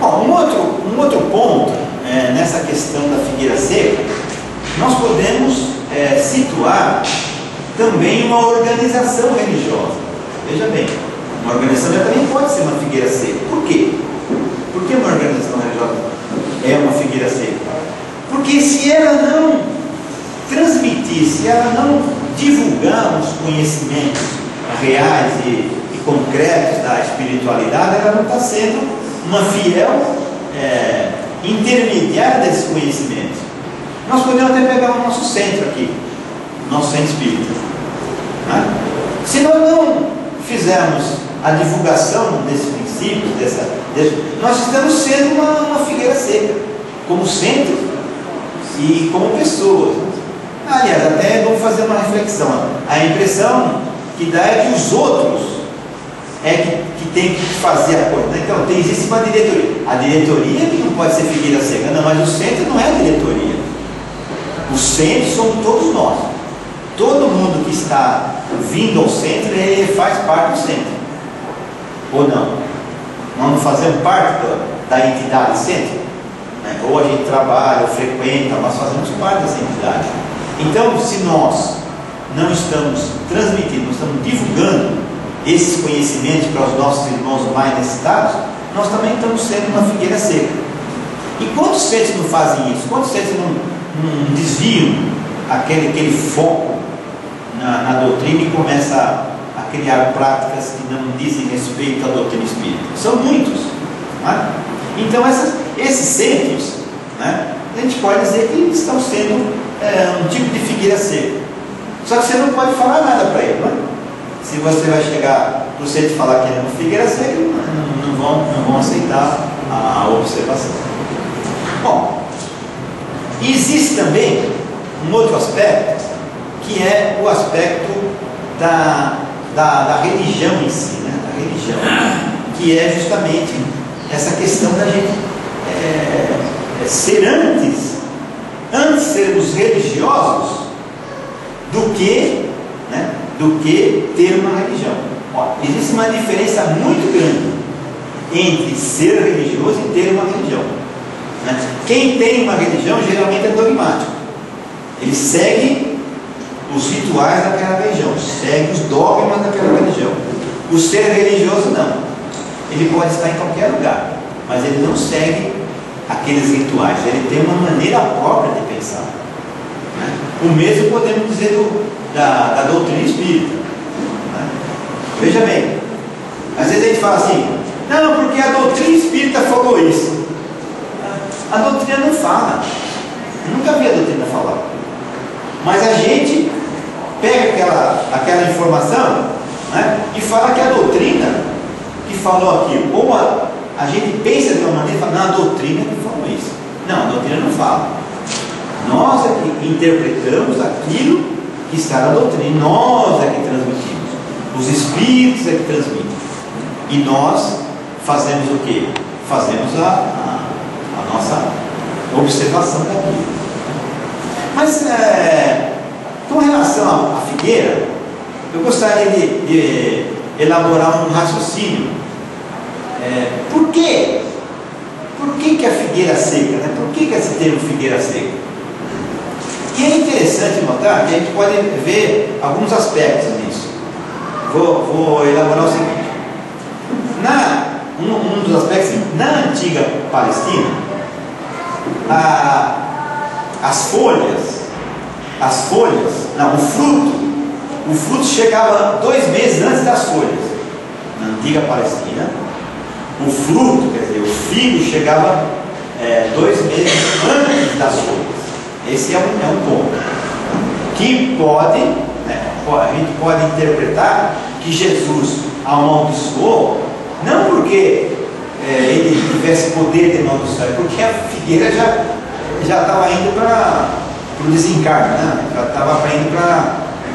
Bom, um outro ponto nessa questão da figueira seca, nós podemos situar também uma organização religiosa. Veja bem, uma organização também pode ser uma figueira seca. Por quê? Por que uma organização religiosa é uma figueira seca? Porque se ela não transmitir, se ela não divulgar os conhecimentos reais e concretos da espiritualidade, ela não está sendo uma fiel intermediária desses conhecimentos. Nós podemos até pegar o nosso centro aqui, nosso centro espírita, né? Se nós não fizermos a divulgação desses princípios, nós estamos sendo uma figueira seca, como centro e como pessoas. Aliás, até vamos fazer uma reflexão. A impressão que dá é que os outros que tem que fazer a coisa. Então, existe uma diretoria. A diretoria que não pode ser figueira seca, não, mas o centro não é a diretoria. O centro somos todos nós. Todo mundo que está vindo ao centro, ele faz parte do centro. Ou não? Nós não fazemos parte da entidade centro? Né? Ou a gente trabalha, ou frequenta, nós fazemos parte dessa entidade. Então, se nós não estamos transmitindo, não estamos divulgando esses conhecimentos para os nossos irmãos mais necessitados, nós também estamos sendo uma figueira seca. E quantos centros não fazem isso? Quantos centros não desviam aquele foco na doutrina e começam a criar práticas que não dizem respeito à doutrina espírita? São muitos, né? Então esses centros, né, a gente pode dizer que estão sendo um tipo de figueira seca. Só que você não pode falar nada para ele, né? Se você vai chegar para o centro e falar que é uma figueira seca, não vão aceitar a observação. Bom, existe também um outro aspecto, que é o aspecto da religião em si, né? Da religião, que é justamente essa questão da gente ser antes sermos religiosos do que ter uma religião. Existe uma diferença muito grande entre ser religioso e ter uma religião, né? Quem tem uma religião geralmente é dogmático. Ele segue os rituais daquela religião, segue os dogmas daquela religião. O ser religioso não. Ele pode estar em qualquer lugar, mas ele não segue aqueles rituais. Ele tem uma maneira própria de pensar, né? O mesmo podemos dizer da doutrina espírita, né? Veja bem, às vezes a gente fala assim: não, porque a doutrina espírita falou isso. A doutrina não fala. Eu nunca vi a doutrina falar. Mas a gente pega aquela informação, né, e fala que a doutrina que falou aquilo. Ou a gente pensa de uma maneira e fala: não, a doutrina que falou isso. Não, a doutrina não fala. Nós é que interpretamos aquilo que está na doutrina. Nós é que transmitimos. Os espíritos é que transmitem. E nós fazemos o quê? Fazemos a nossa observação daquilo. Mas com relação à figueira, eu gostaria de elaborar um raciocínio. Por que a figueira seca? Né? Por que esse termo figueira seca? E é interessante notar que a gente pode ver alguns aspectos nisso. Vou elaborar o seguinte. Um dos aspectos, na antiga Palestina, o fruto chegava 2 meses antes das folhas. Na antiga Palestina, o fruto, quer dizer, o figo chegava 2 meses antes das folhas. Esse é um ponto que a gente pode interpretar que Jesus amaldiçoou, não porque ele tivesse poder de maldição, porque a figueira já estava indo para o desencarne, né? Já estava indo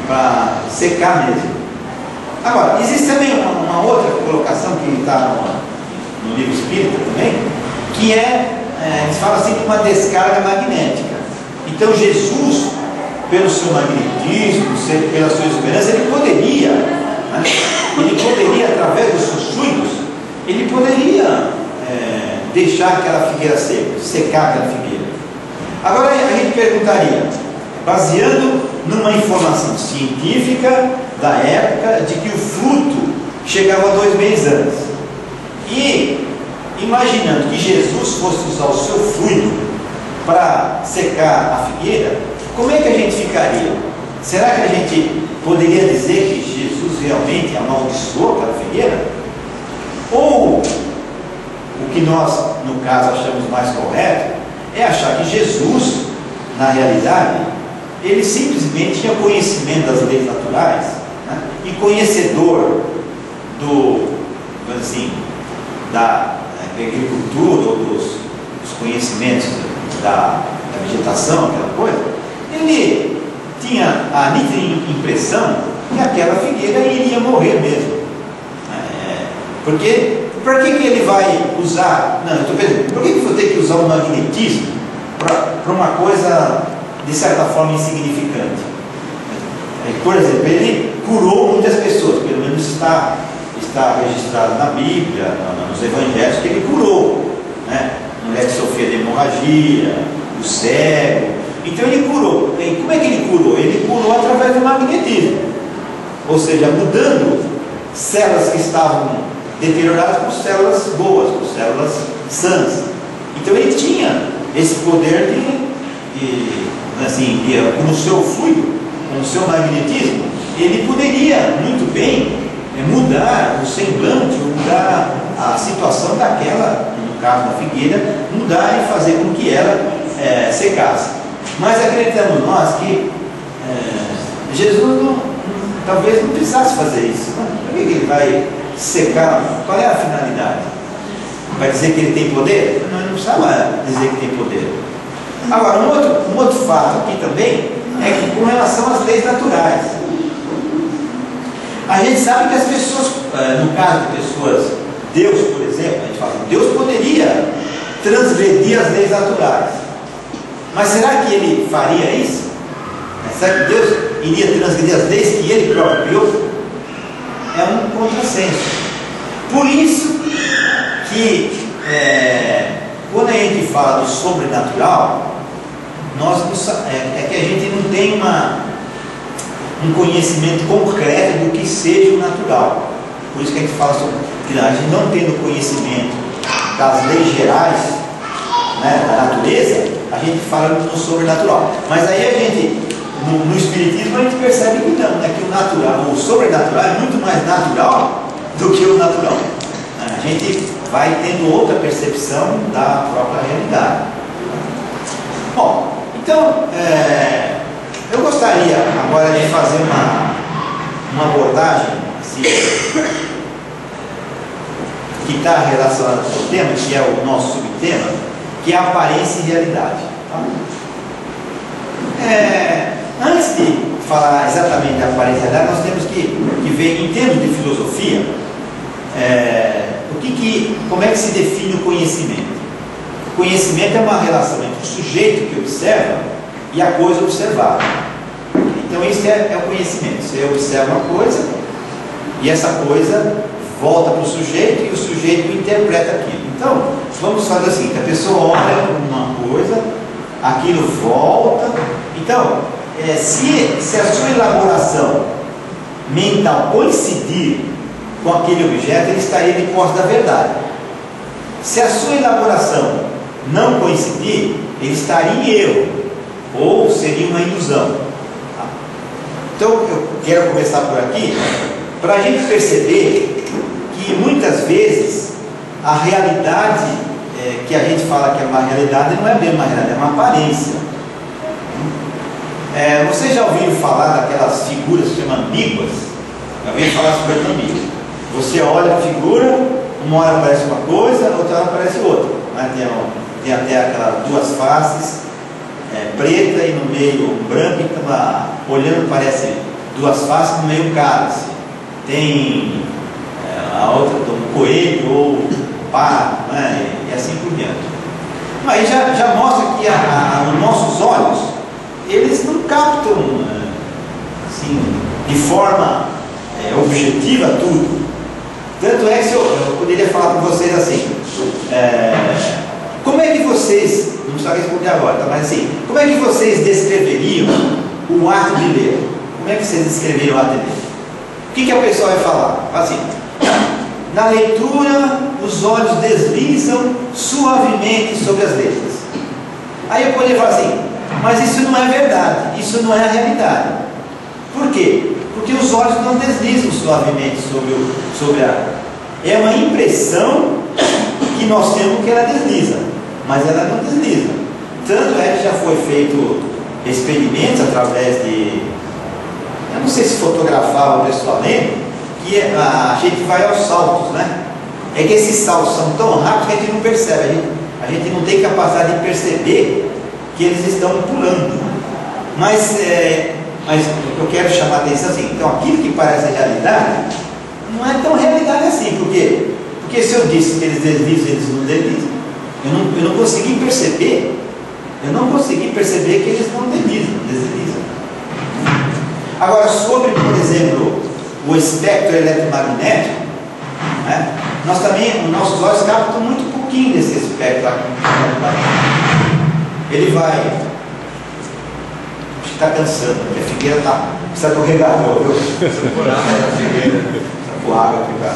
para secar mesmo. Agora, existe também uma outra colocação que está no livro espírita também, que se fala assim de uma descarga magnética. Então Jesus, pelo seu magnetismo, pela sua esperança, ele poderia, através dos seus fluidos, ele poderia deixar aquela figueira seca, secar aquela figueira. Agora a gente perguntaria, baseando numa informação científica da época de que o fruto chegava 2 meses antes, e imaginando que Jesus fosse usar o seu fluido para secar a figueira, como é que a gente ficaria? Será que a gente poderia dizer que Jesus realmente amaldiçoou aquela figueira? Ou o que nós, no caso, achamos mais correto é achar que Jesus, na realidade, ele simplesmente tinha conhecimento das leis naturais, né? E conhecedor da agricultura ou dos conhecimentos da vegetação, aquela coisa. Ele tinha a nítida impressão que aquela figueira iria morrer mesmo. Porque para que ele vai usar? Não, eu estou pensando, por que eu vou ter que usar o magnetismo para uma coisa de certa forma insignificante? Por exemplo, ele curou muitas pessoas, pelo menos está registrado na Bíblia, nos Evangelhos, que ele curou, né? Mulher que sofria de hemorragia, o cego. Então ele curou. E como é que ele curou? Ele curou através do magnetismo, ou seja, mudando células que estavam deterioradas por células boas, por células sãs. Então ele tinha esse poder com o seu fluido, com o seu magnetismo, ele poderia muito bem mudar o semblante, mudar a situação daquela, no caso da figueira, mudar e fazer com que ela secasse. Mas acreditamos nós que Jesus talvez não precisasse fazer isso. Por que ele vai secar? Qual é a finalidade? Vai dizer que ele tem poder? Não, ele não precisava dizer que tem poder. Agora, um outro fato aqui também é que com relação às leis naturais, a gente sabe que as pessoas, no caso de pessoas, Deus, por exemplo, a gente fala, Deus poderia transgredir as leis naturais. Mas será que ele faria isso? Será que Deus iria transgredir as leis que ele próprio criou? É um contrassenso. Por isso que quando a gente fala do sobrenatural, é que a gente não tem um conhecimento concreto do que seja o natural. Por isso que a gente fala sobre que a gente não tendo conhecimento das leis gerais, né, da natureza, a gente fala no sobrenatural. Mas aí a gente, no Espiritismo, a gente percebe que não, né, que o sobrenatural é muito mais natural do que o natural. A gente vai tendo outra percepção da própria realidade. Bom, então, eu gostaria agora de fazer uma abordagem assim, que está relacionada com o tema, que é o nosso subtema, que é a aparência e realidade. Tá? Antes de falar exatamente da aparência e realidade, nós temos que ver, em termos de filosofia, como é que se define o conhecimento. O conhecimento é uma relação entre o sujeito que observa e a coisa observada. Então isso é o conhecimento. Você observa uma coisa e essa coisa volta para o sujeito e o sujeito interpreta aquilo. Então, vamos fazer o seguinte: a pessoa olha uma coisa, aquilo volta. Então, se a sua elaboração mental coincidir com aquele objeto, ele estaria de posse da verdade. Se a sua elaboração não coincidir, ele estaria em erro, ou seria uma ilusão. Tá? Então, eu quero começar por aqui, para a gente perceber que muitas vezes a realidade que a gente fala que é uma realidade não é bem uma realidade, é uma aparência. Vocês já ouviram falar daquelas figuras que se chamam ambíguas? Já ouviram falar sobre as ambíguas? Você olha a figura, uma hora aparece uma coisa, outra hora aparece outra. Né? Tem até aquelas duas faces, preta e no meio branco, então olhando parece duas faces, no meio um cálice. Tem a outra, um coelho ou um pato, né? E assim por diante. Aí já mostra que os nossos olhos, eles não captam assim, de forma objetiva tudo. Tanto é que eu poderia falar para vocês assim, Como é que vocês, não precisa responder agora, tá? Mas assim, como é que vocês descreveriam o ato de ler? Como é que vocês descreveriam o ato de ler? O que a pessoa vai falar? Fala assim: na leitura, os olhos deslizam suavemente sobre as letras. Aí eu poderia falar assim: mas isso não é verdade, isso não é a realidade. Por quê? Porque os olhos não deslizam suavemente sobre a... É uma impressão que nós temos que ela desliza, mas ela não desliza. Tanto é que já foi feito experimentos através de... Eu não sei se fotografava pessoalmente, que a gente vai aos saltos, né? É que esses saltos são tão rápidos que a gente não percebe, a gente não tem capacidade de perceber que eles estão pulando. Mas eu quero chamar a atenção assim, então aquilo que parece realidade não é tão realidade assim. Por quê? Porque se eu disse que eles deslizam, eles não deslizam, eu não consegui perceber que eles não deslizam. Agora, sobre, por exemplo, o espectro eletromagnético, né, os nossos olhos captam muito pouquinho desse espectro eletromagnético. Ele vai... Acho que está cansando, porque a figueira precisa do regador, viu? Precisa pôr água aqui pra...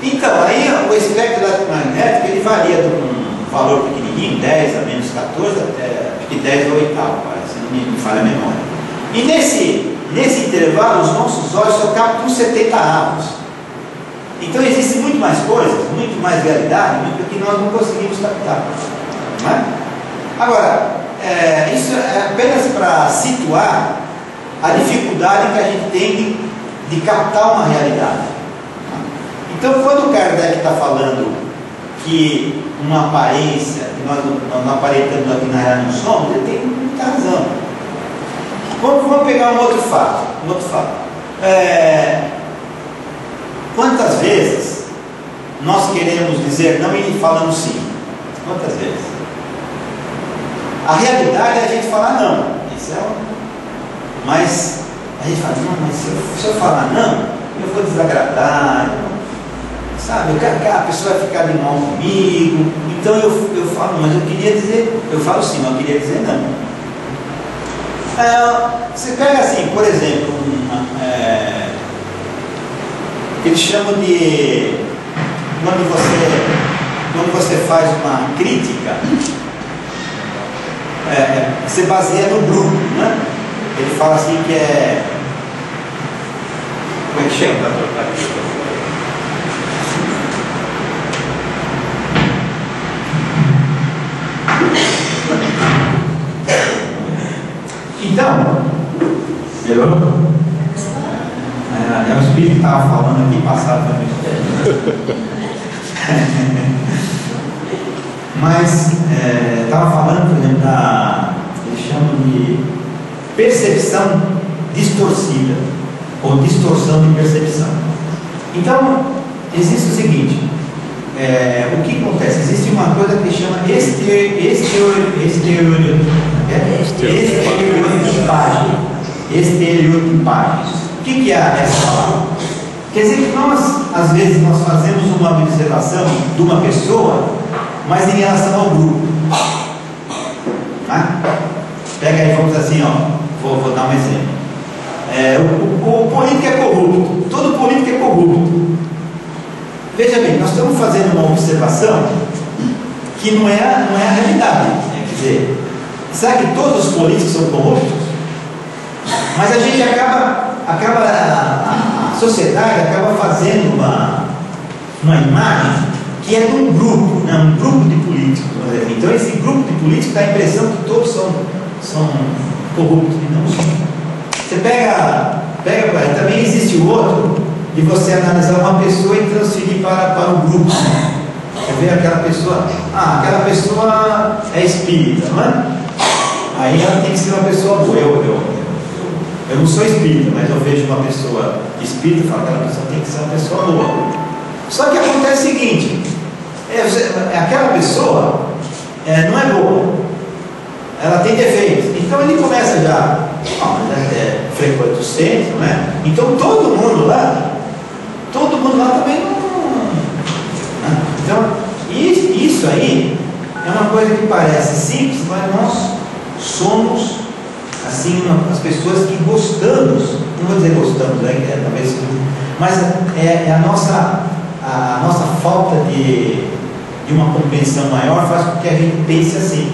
Então, aí o espectro eletromagnético ele varia de um valor pequenininho, 10 a menos 14, acho que 10 ao oitavo, se não me falha a memória. E nesse intervalo, os nossos olhos só captam 70 avos. Então, existe muito mais coisas, muito mais realidade, muito que nós não conseguimos captar. Não é? Agora, isso é apenas para situar a dificuldade que a gente tem de captar uma realidade. Então, quando o Kardec está falando que uma aparência, que nós não aparentamos aqui na realidade não somos, ele tem muita razão. Vamos pegar um outro fato. Quantas vezes nós queremos dizer não e falamos sim? Quantas vezes? A realidade é a gente falar não. Isso é mas a gente fala, não, mas se eu falar não, eu vou desagradar, sabe? A pessoa vai ficar de mal comigo. Então eu falo, mas eu falo sim, mas eu queria dizer não. Você pega assim, por exemplo, eles chamam de quando você faz uma crítica, você baseia no grupo, né? Ele fala assim que é... Como é que chama? Então, melhorou? É o espírito que estava falando aqui, passado também. Mas, estava falando, por exemplo, eles chamam de percepção distorcida, ou distorção de percepção. Então, existe o seguinte, o que acontece? Existe uma coisa que chama estereotipagem. O que é essa palavra? Quer dizer que às vezes, nós fazemos uma observação de uma pessoa, mas em relação ao grupo. Pega aí, vamos assim, vou dar um exemplo. O político é corrupto. Todo político é corrupto. Veja bem, nós estamos fazendo uma observação que não é a realidade. Quer dizer, será que todos os políticos são corruptos? Mas a gente a sociedade acaba fazendo uma imagem que é de um grupo, né? Um grupo de políticos. Então esse grupo de políticos dá a impressão que todos são corruptos e não são. Você pega, também existe o outro de você analisar uma pessoa e transferir para o grupo. Você vê aquela pessoa é espírita, não é? Aí ela tem que ser uma pessoa boa. Eu não sou espírita, mas eu vejo uma pessoa espírita e falo que aquela pessoa tem que ser uma pessoa boa. Só que acontece o seguinte, aquela pessoa não é boa, ela tem defeitos. Então ele começa já frequenta o centro, né? Então todo mundo lá também não. Então isso aí É uma coisa que parece simples, mas nós somos assim, as pessoas que gostamos, não vou dizer gostamos, talvez, mas é a nossa falta de uma compreensão maior faz com que a gente pense assim.